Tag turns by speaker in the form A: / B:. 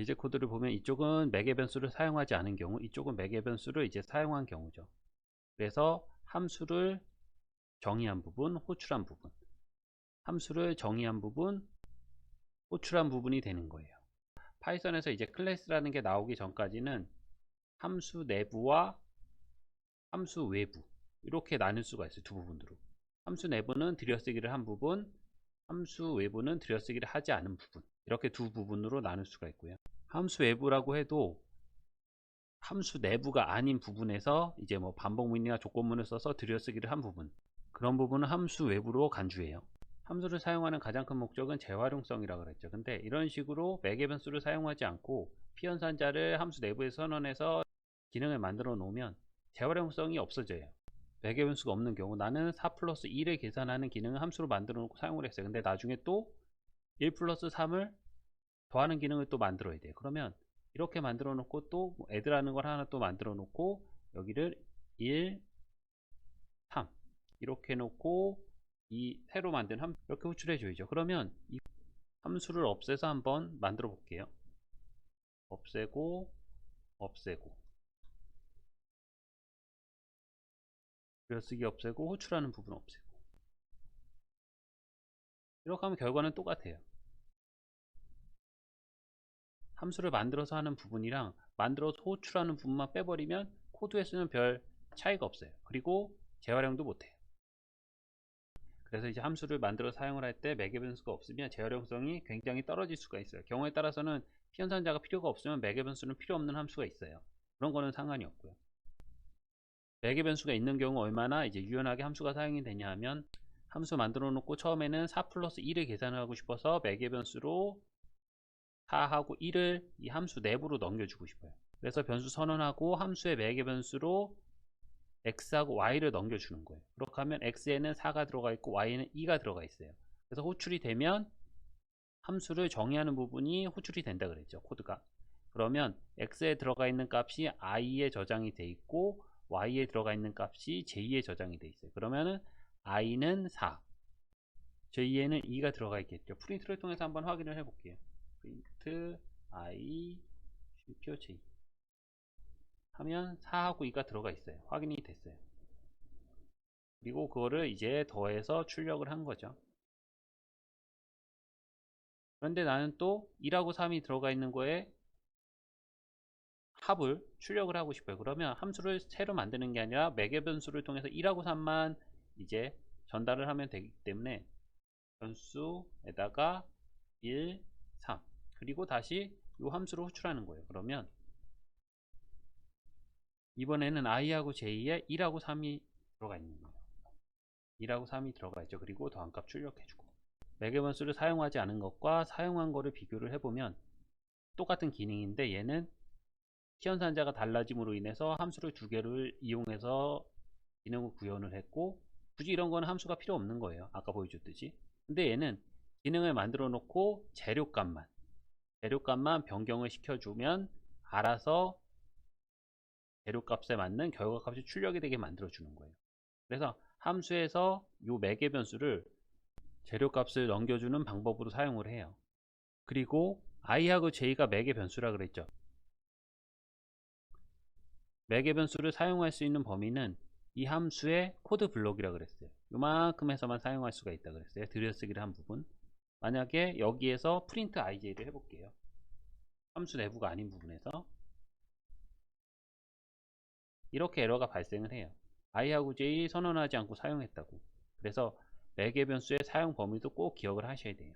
A: 예제 코드를 보면 이쪽은 맥의 변수를 사용하지 않은 경우, 이쪽은 맥의 변수를 이제 사용한 경우죠. 그래서 함수를 정의한 부분, 호출한 부분, 함수를 정의한 부분, 호출한 부분이 되는 거예요. 파이썬에서 이제 클래스라는 게 나오기 전까지는 함수 내부와 함수 외부 이렇게 나눌 수가 있어요. 두 부분으로. 함수 내부는 들여쓰기를 한 부분, 함수 외부는 들여쓰기를 하지 않은 부분, 이렇게 두 부분으로 나눌 수가 있고요. 함수 외부라고 해도 함수 내부가 아닌 부분에서 이제 뭐 반복문이나 조건문을 써서 들여쓰기를 한 부분, 그런 부분은 함수 외부로 간주해요. 함수를 사용하는 가장 큰 목적은 재활용성이라고 그랬죠. 근데 이런 식으로 맥의 변수를 사용하지 않고 피연산자를 함수 내부에 선언해서 기능을 만들어 놓으면 재활용성이 없어져요. 맥의 변수가 없는 경우, 나는 4 플러스 1을 계산하는 기능을 함수로 만들어 놓고 사용을 했어요. 근데 나중에 또 1 플러스 3을 더하는 기능을 또 만들어야 돼요. 그러면 이렇게 만들어 놓고 또 add라는 걸 하나 또 만들어 놓고 여기를 1, 3 이렇게 놓고 이 새로 만든 함수 이렇게 호출해 줘야죠. 그러면 이 함수를 없애서 한번 만들어 볼게요. 없애고 없애고 들여쓰기 없애고 호출하는 부분 없애고, 이렇게 하면 결과는 똑같아요. 함수를 만들어서 하는 부분이랑 만들어서 호출하는 부분만 빼버리면 코드에서는 별 차이가 없어요. 그리고 재활용도 못해요. 그래서 이제 함수를 만들어 사용을 할 때 맥의 변수가 없으면 재활용성이 굉장히 떨어질 수가 있어요. 경우에 따라서는 피연산자가 필요가 없으면 맥의 변수는 필요 없는 함수가 있어요. 그런 거는 상관이 없고요. 맥의 변수가 있는 경우 얼마나 이제 유연하게 함수가 사용이 되냐 하면, 함수 만들어 놓고 처음에는 4 플러스 1을 계산하고 싶어서 맥의 변수로 4하고 1을 이 함수 내부로 넘겨주고 싶어요. 그래서 변수 선언하고 함수의 맥의 변수로 x하고 y를 넘겨주는 거예요. 그렇게 하면 x에는 4가 들어가 있고 y에는 2가 들어가 있어요. 그래서 호출이 되면 함수를 정의하는 부분이 호출이 된다 그랬죠, 코드가. 그러면 x에 들어가 있는 값이 i에 저장이 돼 있고 y에 들어가 있는 값이 j에 저장이 돼 있어요. 그러면은 i는 4, j에는 2가 들어가 있겠죠. 프린트를 통해서 한번 확인을 해 볼게요. 프린트 i 표 j 하면 4하고 2가 들어가 있어요. 확인이 됐어요. 그리고 그거를 이제 더해서 출력을 한 거죠. 그런데 나는 또 1하고 3이 들어가 있는 거에 합을 출력을 하고 싶어요. 그러면 함수를 새로 만드는 게 아니라 매개 변수를 통해서 1하고 3만 이제 전달을 하면 되기 때문에 변수에다가 1, 3 그리고 다시 이 함수를 호출하는 거예요. 그러면 이번에는 i하고 j에 1하고 3이 들어가 있는 거예요. 1하고 3이 들어가 있죠. 그리고 더한값 출력해주고, 매개 변수를 사용하지 않은 것과 사용한 거를 비교를 해보면 똑같은 기능인데, 얘는 피연산자가 달라짐으로 인해서 함수를 두 개를 이용해서 기능을 구현을 했고, 굳이 이런 거는 함수가 필요 없는 거예요. 아까 보여줬듯이. 근데 얘는 기능을 만들어 놓고 재료값만 변경을 시켜주면 알아서 재료값에 맞는 결과값이 출력이 되게 만들어 주는 거예요. 그래서 함수에서 이 매개 변수를 재료값을 넘겨주는 방법으로 사용을 해요. 그리고 i하고 j가 매개 변수라 그랬죠. 매개 변수를 사용할 수 있는 범위는 이 함수의 코드 블록이라 그랬어요. 요만큼에서만 사용할 수가 있다 그랬어요. 들여쓰기를 한 부분. 만약에 여기에서 프린트 ij를 해볼게요. 함수 내부가 아닌 부분에서 이렇게 에러가 발생을 해요. i하고 j 선언하지 않고 사용했다고. 그래서 매개 변수의 사용 범위도 꼭 기억을 하셔야 돼요.